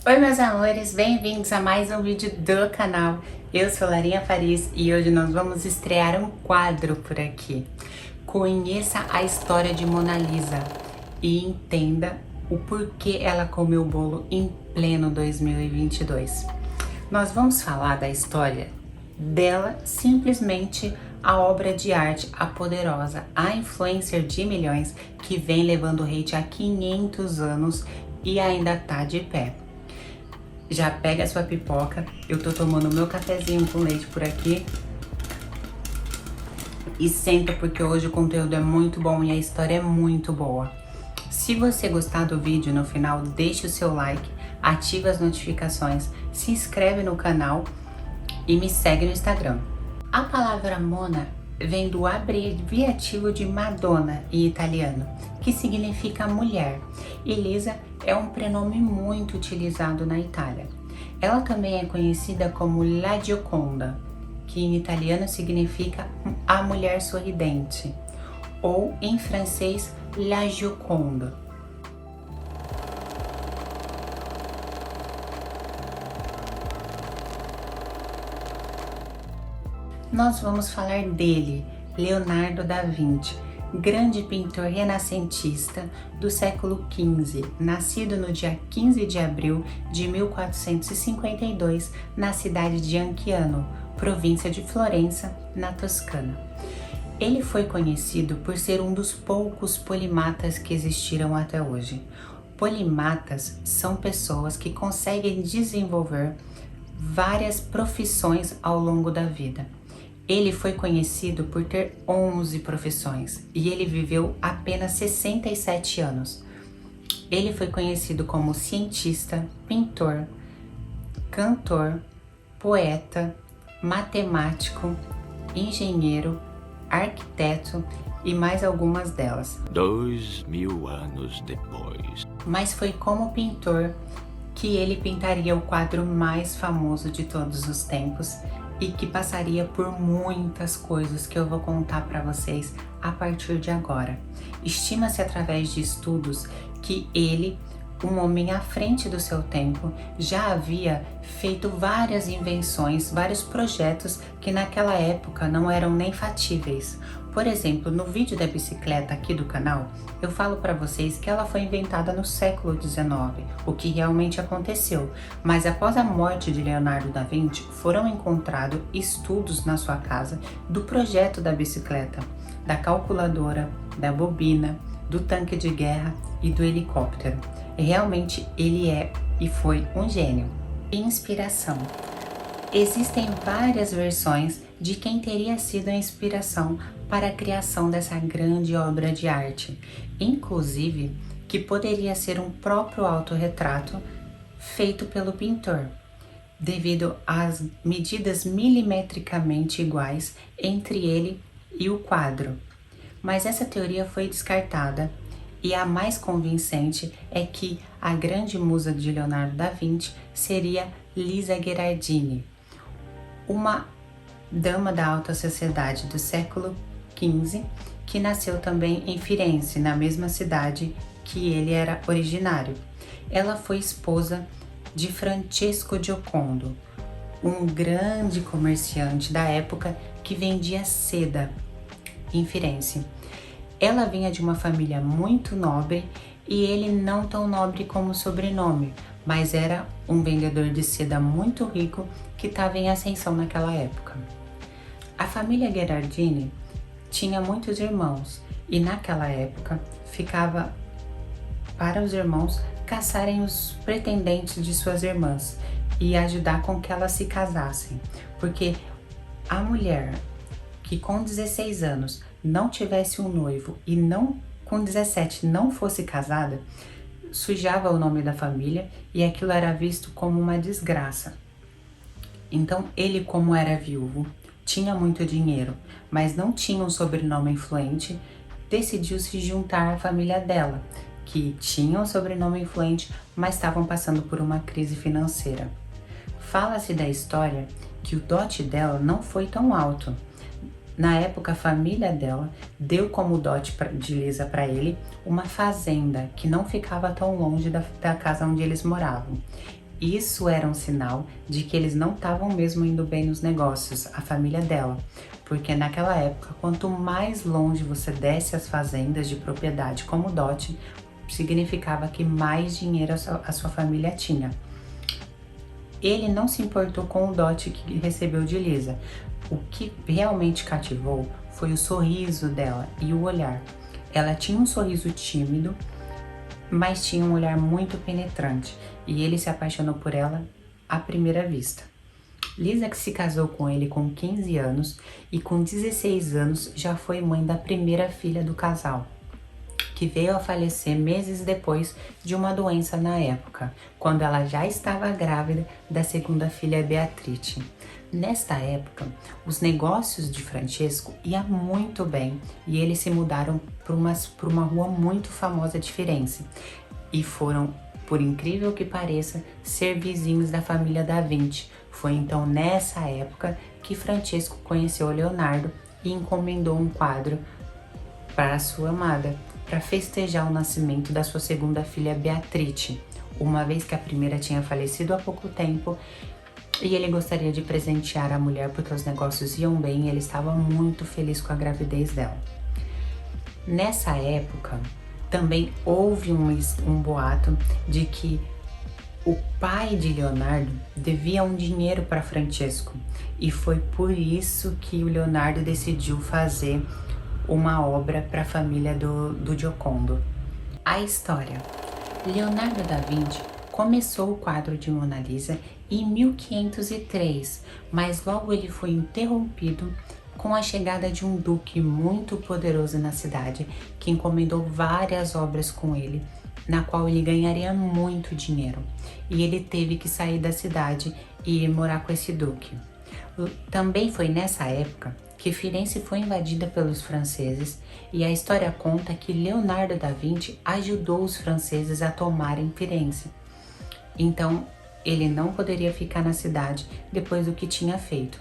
Oi meus amores, bem-vindos a mais um vídeo do canal. Eu sou Larinha Fariz e hoje nós vamos estrear um quadro por aqui. Conheça a história de Mona Lisa e entenda o porquê ela comeu o bolo em pleno 2022. Nós vamos falar da história dela, simplesmente a obra de arte, a poderosa, a influencer de milhões que vem levando hate há 500 anos e ainda tá de pé. Já pega a sua pipoca, eu tô tomando meu cafezinho com leite por aqui. E senta porque hoje o conteúdo é muito bom e a história é muito boa. Se você gostar do vídeo no final, deixe o seu like, ative as notificações, se inscreve no canal e me segue no Instagram. A palavra Mona vem do abreviativo de Madonna em italiano, que significa mulher, e Lisa é um prenome muito utilizado na Itália. Ela também é conhecida como La Gioconda, que em italiano significa a mulher sorridente, ou em francês La Gioconde. Nós vamos falar dele, Leonardo da Vinci, grande pintor renascentista do século XV, nascido no dia 15 de abril de 1452 na cidade de Anciano, província de Florença, na Toscana. Ele foi conhecido por ser um dos poucos polimatas que existiram até hoje. Polimatas são pessoas que conseguem desenvolver várias profissões ao longo da vida. Ele foi conhecido por ter 11 profissões e ele viveu apenas 67 anos. Ele foi conhecido como cientista, pintor, cantor, poeta, matemático, engenheiro, arquiteto e mais algumas delas. 2000 anos depois. Mas foi como pintor que ele pintaria o quadro mais famoso de todos os tempos e que passaria por muitas coisas que eu vou contar para vocês a partir de agora. Estima-se através de estudos que ele, um homem à frente do seu tempo, já havia feito várias invenções, vários projetos que naquela época não eram nem fatíveis. Por exemplo, no vídeo da bicicleta aqui do canal, eu falo para vocês que ela foi inventada no século XIX, o que realmente aconteceu. Mas após a morte de Leonardo da Vinci, foram encontrados estudos na sua casa do projeto da bicicleta, da calculadora, da bobina, do tanque de guerra e do helicóptero. Realmente ele é e foi um gênio. Inspiração. Existem várias versões de quem teria sido a inspiração para a criação dessa grande obra de arte, inclusive que poderia ser um próprio autorretrato feito pelo pintor, devido às medidas milimetricamente iguais entre ele e o quadro. Mas essa teoria foi descartada e a mais convincente é que a grande musa de Leonardo da Vinci seria Lisa Gherardini, uma dama da alta sociedade do século XV, que nasceu também em Firenze, na mesma cidade que ele era originário. Ela foi esposa de Francesco Giocondo, um grande comerciante da época que vendia seda em Firenze. Ela vinha de uma família muito nobre e ele não tão nobre como sobrenome, mas era um vendedor de seda muito rico que estava em ascensão naquela época. A família Gherardini tinha muitos irmãos e naquela época ficava para os irmãos caçarem os pretendentes de suas irmãs e ajudar com que elas se casassem, porque a mulher que com 16 anos não tivesse um noivo e não com 17 não fosse casada, sujava o nome da família e aquilo era visto como uma desgraça. Então ele, como era viúvo, tinha muito dinheiro, mas não tinha um sobrenome influente, decidiu se juntar à família dela, que tinha um sobrenome influente, mas estavam passando por uma crise financeira. Fala-se da história que o dote dela não foi tão alto. Na época, a família dela deu como dote de Lisa para ele uma fazenda que não ficava tão longe da casa onde eles moravam. Isso era um sinal de que eles não estavam mesmo indo bem nos negócios, a família dela. Porque naquela época, quanto mais longe você desse as fazendas de propriedade como dote, significava que mais dinheiro a sua família tinha. Ele não se importou com o dote que recebeu de Lisa. O que realmente cativou foi o sorriso dela e o olhar. Ela tinha um sorriso tímido, mas tinha um olhar muito penetrante, e ele se apaixonou por ela à primeira vista. Lisa que se casou com ele com 15 anos e com 16 anos já foi mãe da primeira filha do casal, que veio a falecer meses depois de uma doença na época, quando ela já estava grávida da segunda filha, Beatrice. Nesta época, os negócios de Francesco iam muito bem e eles se mudaram para uma rua muito famosa de Firenze e foram, por incrível que pareça, ser vizinhos da família da Vinci. Foi então nessa época que Francesco conheceu Leonardo e encomendou um quadro para a sua amada, para festejar o nascimento da sua segunda filha, Beatrice, uma vez que a primeira tinha falecido há pouco tempo, e ele gostaria de presentear a mulher porque os negócios iam bem e ele estava muito feliz com a gravidez dela. Nessa época, também houve um boato de que o pai de Leonardo devia um dinheiro para Francesco, e foi por isso que o Leonardo decidiu fazer uma obra para a família do Giocondo. A história. Leonardo da Vinci começou o quadro de Mona Lisa em 1503, mas logo ele foi interrompido com a chegada de um duque muito poderoso na cidade, que encomendou várias obras com ele, na qual ele ganharia muito dinheiro, e ele teve que sair da cidade e ir morar com esse duque. Também foi nessa época que Firenze foi invadida pelos franceses, e a história conta que Leonardo da Vinci ajudou os franceses a tomarem Firenze. Então, ele não poderia ficar na cidade depois do que tinha feito.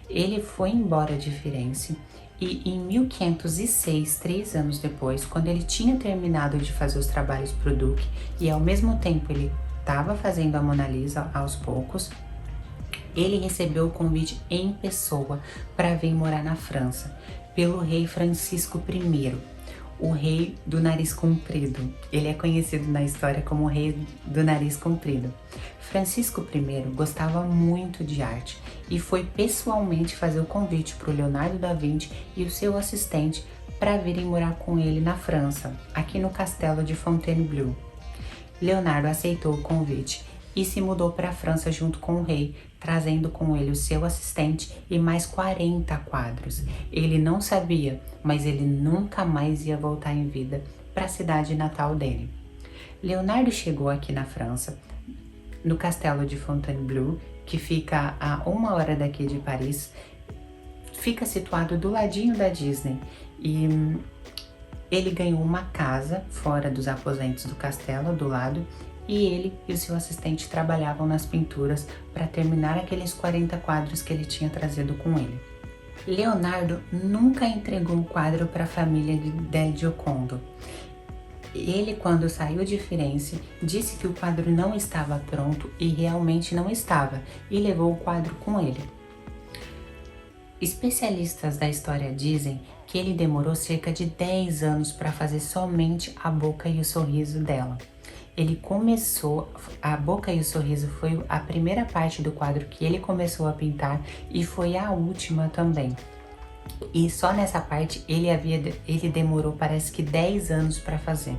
Ele foi embora de Firenze e em 1506, 3 anos depois, quando ele tinha terminado de fazer os trabalhos para o duque e ao mesmo tempo ele estava fazendo a Mona Lisa aos poucos, ele recebeu o convite em pessoa para vir morar na França, pelo rei Francisco I, o rei do nariz comprido. Ele é conhecido na história como o rei do nariz comprido. Francisco I gostava muito de arte e foi pessoalmente fazer o convite para o Leonardo da Vinci e o seu assistente para virem morar com ele na França, aqui no castelo de Fontainebleau. Leonardo aceitou o convite e se mudou para a França junto com o rei, trazendo com ele o seu assistente e mais 40 quadros. Ele não sabia, mas ele nunca mais ia voltar em vida para a cidade natal dele. Leonardo chegou aqui na França, no castelo de Fontainebleau, que fica a 1 hora daqui de Paris, fica situado do ladinho da Disney, e ele ganhou uma casa fora dos aposentos do castelo, do lado, e ele e o seu assistente trabalhavam nas pinturas para terminar aqueles 40 quadros que ele tinha trazido com ele. Leonardo nunca entregou o quadro para a família del Giocondo. Ele, quando saiu de Firenze, disse que o quadro não estava pronto e realmente não estava, e levou o quadro com ele. Especialistas da história dizem que ele demorou cerca de 10 anos para fazer somente a boca e o sorriso dela. Ele começou, a boca e o sorriso foi a primeira parte do quadro que ele começou a pintar e foi a última também. E só nessa parte ele demorou, parece que 10 anos para fazer.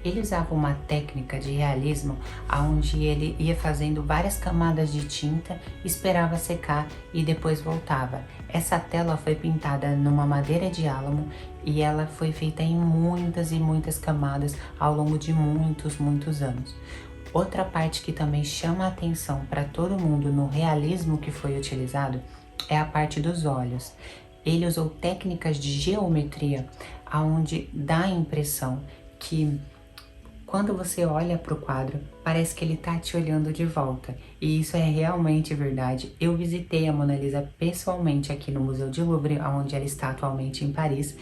Ele usava uma técnica de realismo onde ele ia fazendo várias camadas de tinta, esperava secar e depois voltava. Essa tela foi pintada numa madeira de álamo e ela foi feita em muitas e muitas camadas ao longo de muitos anos. Outra parte que também chama a atenção para todo mundo no realismo que foi utilizado é a parte dos olhos. Ele usou técnicas de geometria, onde dá a impressão que quando você olha para o quadro, parece que ele está te olhando de volta. E isso é realmente verdade. Eu visitei a Mona Lisa pessoalmente aqui no Museu de Louvre, onde ela está atualmente em Paris.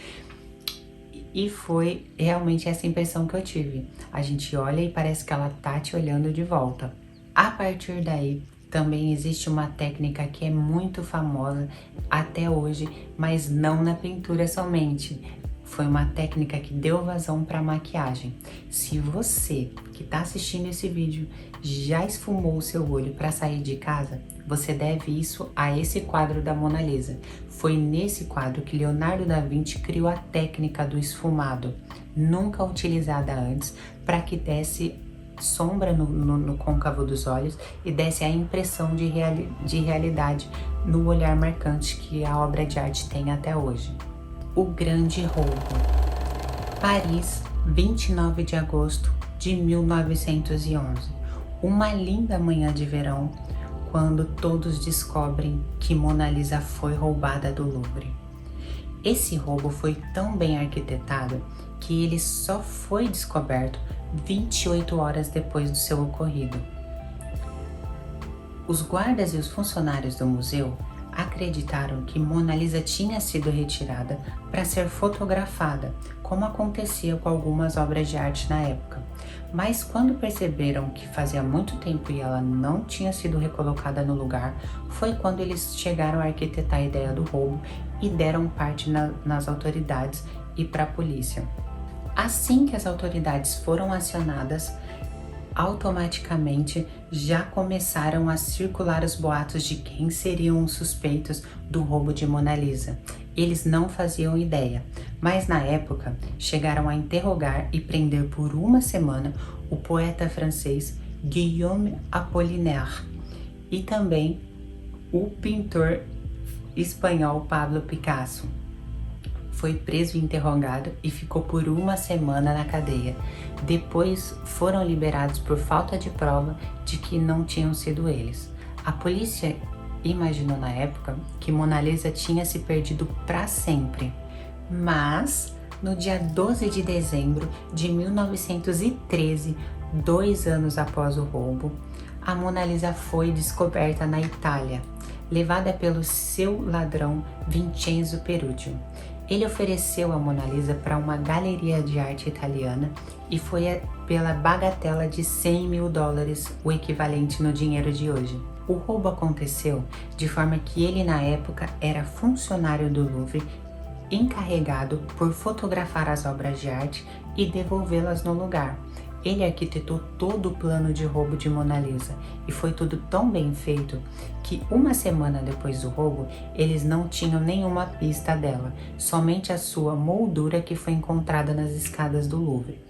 E foi realmente essa impressão que eu tive. A gente olha e parece que ela está te olhando de volta. A partir daí, também existe uma técnica que é muito famosa até hoje, mas não na pintura somente. Foi uma técnica que deu vazão para maquiagem. Se você que está assistindo esse vídeo já esfumou o seu olho para sair de casa, você deve isso a esse quadro da Mona Lisa. Foi nesse quadro que Leonardo da Vinci criou a técnica do esfumado, nunca utilizada antes, para que desse sombra no côncavo dos olhos e desse a impressão de realidade no olhar marcante que a obra de arte tem até hoje. O Grande Roubo. Paris, 29 de agosto de 1911. Uma linda manhã de verão, quando todos descobrem que Mona Lisa foi roubada do Louvre. Esse roubo foi tão bem arquitetado que ele só foi descoberto 28 horas depois do seu ocorrido. Os guardas e os funcionários do museu acreditaram que Mona Lisa tinha sido retirada para ser fotografada, como acontecia com algumas obras de arte na época. Mas quando perceberam que fazia muito tempo e ela não tinha sido recolocada no lugar, foi quando eles chegaram a arquitetar a ideia do roubo e deram parte nas autoridades e para a polícia. Assim que as autoridades foram acionadas, automaticamente já começaram a circular os boatos de quem seriam os suspeitos do roubo de Mona Lisa. Eles não faziam ideia, mas na época chegaram a interrogar e prender por uma semana o poeta francês Guillaume Apollinaire e também o pintor espanhol Pablo Picasso. Foi preso e interrogado e ficou por uma semana na cadeia. Depois foram liberados por falta de prova de que não tinham sido eles. A polícia imaginou na época que Mona Lisa tinha se perdido para sempre. Mas, no dia 12 de dezembro de 1913, 2 anos após o roubo, a Mona Lisa foi descoberta na Itália, levada pelo seu ladrão Vincenzo Perugio. Ele ofereceu a Mona Lisa para uma galeria de arte italiana e foi pela bagatela de $100 mil, o equivalente no dinheiro de hoje. O roubo aconteceu de forma que ele na época era funcionário do Louvre, encarregado por fotografar as obras de arte e devolvê-las no lugar. Ele arquitetou todo o plano de roubo de Mona Lisa e foi tudo tão bem feito que uma semana depois do roubo eles não tinham nenhuma pista dela, somente a sua moldura que foi encontrada nas escadas do Louvre.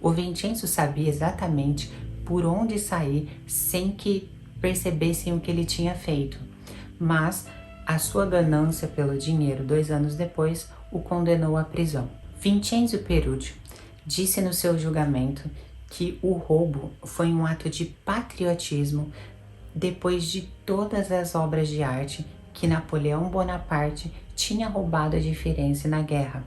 O Vincenzo sabia exatamente por onde sair sem que percebessem o que ele tinha feito, mas a sua ganância pelo dinheiro 2 anos depois o condenou à prisão. Vincenzo Perugio disse no seu julgamento que o roubo foi um ato de patriotismo depois de todas as obras de arte que Napoleão Bonaparte tinha roubado de Firenze na guerra.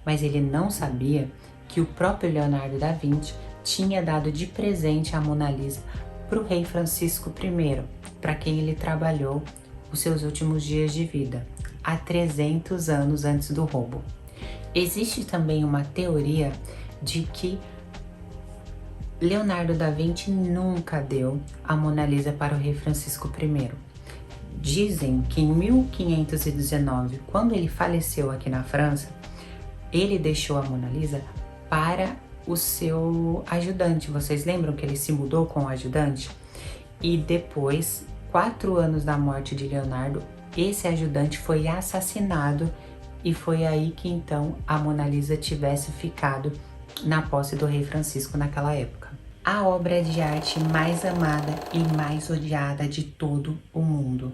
Mas ele não sabia que o próprio Leonardo da Vinci tinha dado de presente a Mona Lisa para o rei Francisco I, para quem ele trabalhou os seus últimos dias de vida, há 300 anos antes do roubo. Existe também uma teoria de que Leonardo da Vinci nunca deu a Mona Lisa para o rei Francisco I. Dizem que em 1519, quando ele faleceu aqui na França, ele deixou a Mona Lisa para o seu ajudante. Vocês lembram que ele se mudou com o ajudante? E depois, 4 anos da morte de Leonardo, esse ajudante foi assassinado e foi aí que então a Mona Lisa tivesse ficado na posse do rei Francisco naquela época. A obra de arte mais amada e mais odiada de todo o mundo.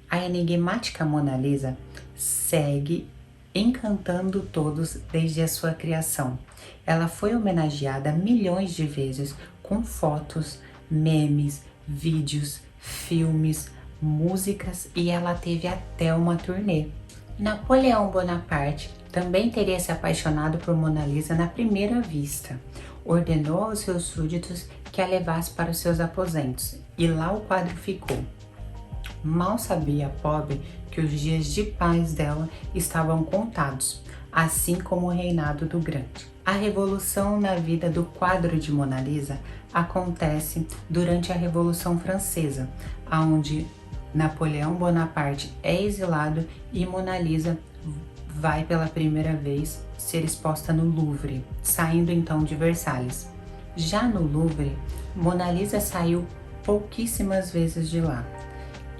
A enigmática Mona Lisa segue encantando todos desde a sua criação. Ela foi homenageada milhões de vezes com fotos, memes, vídeos, filmes, músicas e ela teve até uma turnê. Napoleão Bonaparte também teria se apaixonado por Mona Lisa na primeira vista. Ordenou aos seus súditos que a levasse para os seus aposentos e lá o quadro ficou. Mal sabia a pobre que os dias de paz dela estavam contados, assim como o reinado do Grande. A revolução na vida do quadro de Mona Lisa acontece durante a Revolução Francesa, onde Napoleão Bonaparte é exilado e Mona Lisa vai pela primeira vez ser exposta no Louvre, saindo então de Versalhes. Já no Louvre, Mona Lisa saiu pouquíssimas vezes de lá.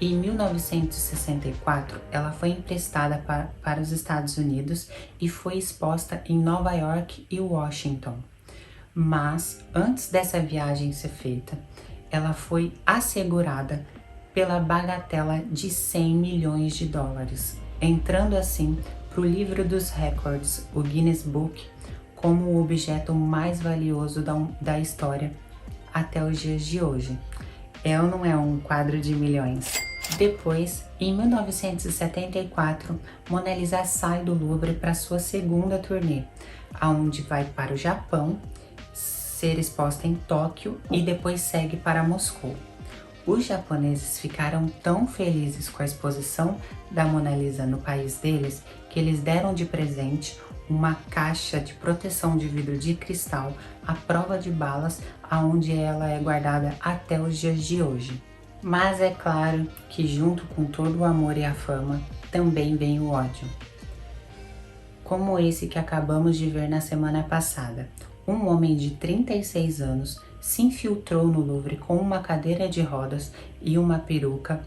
Em 1964, ela foi emprestada para os Estados Unidos e foi exposta em Nova York e Washington. Mas, antes dessa viagem ser feita, ela foi assegurada pela bagatela de 100 milhões de dólares, entrando assim para o livro dos recordes, o Guinness Book, como o objeto mais valioso da história até os dias de hoje. É ou não é um quadro de milhões? Depois, em 1974, Mona Lisa sai do Louvre para sua segunda turnê, onde vai para o Japão, ser exposta em Tóquio e depois segue para Moscou. Os japoneses ficaram tão felizes com a exposição da Mona Lisa no país deles que eles deram de presente uma caixa de proteção de vidro de cristal à prova de balas, onde ela é guardada até os dias de hoje. Mas é claro que junto com todo o amor e a fama, também vem o ódio. Como esse que acabamos de ver na semana passada. Um homem de 36 anos se infiltrou no Louvre com uma cadeira de rodas e uma peruca,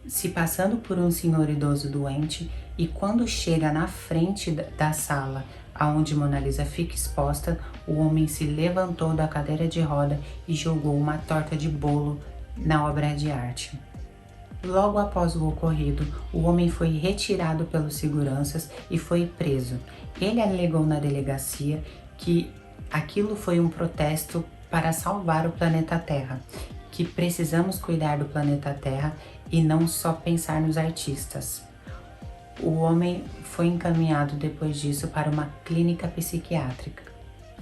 se passando por um senhor idoso doente, e quando chega na frente da sala onde Mona Lisa fica exposta, o homem se levantou da cadeira de roda e jogou uma torta de bolo na obra de arte. Logo após o ocorrido, o homem foi retirado pelos seguranças e foi preso. Ele alegou na delegacia que aquilo foi um protesto para salvar o planeta Terra, que precisamos cuidar do planeta Terra e não só pensar nos artistas. O homem foi encaminhado depois disso para uma clínica psiquiátrica.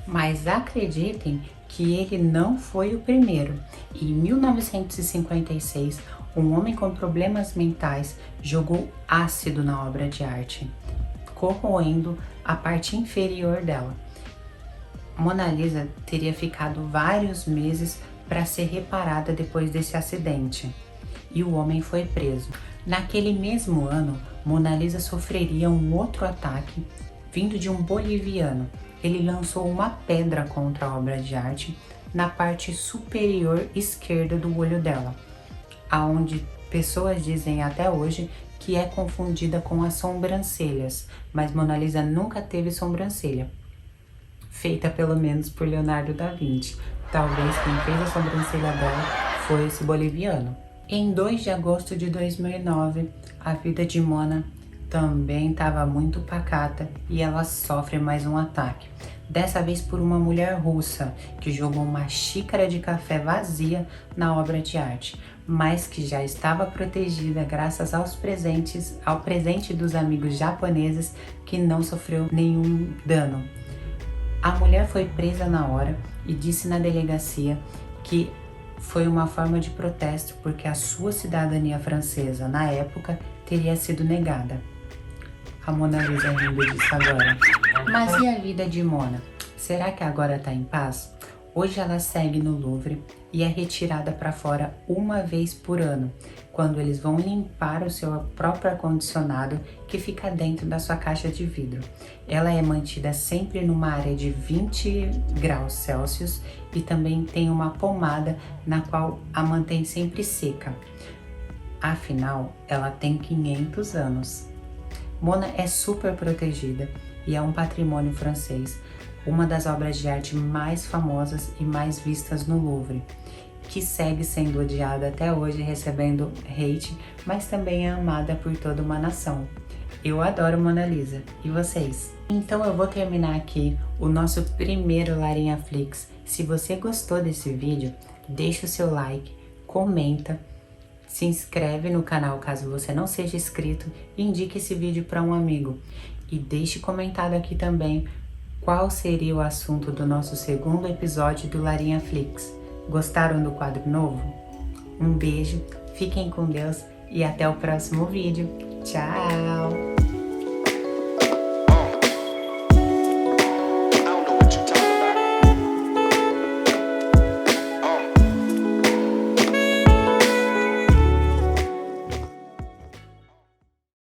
Mas acreditem que ele não foi o primeiro. Em 1956, um homem com problemas mentais jogou ácido na obra de arte, corroendo a parte inferior dela. Mona Lisa teria ficado vários meses para ser reparada depois desse acidente, e o homem foi preso. Naquele mesmo ano, Mona Lisa sofreria um outro ataque vindo de um boliviano. Ele lançou uma pedra contra a obra de arte na parte superior esquerda do olho dela, aonde pessoas dizem até hoje que é confundida com as sobrancelhas, mas Mona Lisa nunca teve sobrancelha, feita pelo menos por Leonardo da Vinci. Talvez quem fez a sobrancelha dela foi esse boliviano. Em 2 de agosto de 2009, a vida de Mona também estava muito pacata e ela sofre mais um ataque. Dessa vez por uma mulher russa que jogou uma xícara de café vazia na obra de arte, mas que já estava protegida graças ao presente dos amigos japoneses, que não sofreu nenhum dano. A mulher foi presa na hora e disse na delegacia que foi uma forma de protesto porque a sua cidadania francesa na época teria sido negada. A Mona Lisa rindo disso agora. Mas e a vida de Mona? Será que agora está em paz? Hoje ela segue no Louvre e é retirada para fora uma vez por ano, quando eles vão limpar o seu próprio ar-condicionado que fica dentro da sua caixa de vidro. Ela é mantida sempre numa área de 20 graus Celsius e também tem uma pomada na qual a mantém sempre seca. Afinal, ela tem 500 anos. Mona é super protegida e é um patrimônio francês, uma das obras de arte mais famosas e mais vistas no Louvre, que segue sendo odiada até hoje, recebendo hate, mas também é amada por toda uma nação. Eu adoro Mona Lisa, e vocês? Então eu vou terminar aqui o nosso primeiro Larinha Flix. Se você gostou desse vídeo, deixa o seu like, comenta, se inscreve no canal caso você não seja inscrito e indique esse vídeo para um amigo. E deixe comentado aqui também qual seria o assunto do nosso segundo episódio do Larinha Flix. Gostaram do quadro novo? Um beijo, fiquem com Deus e até o próximo vídeo. Tchau!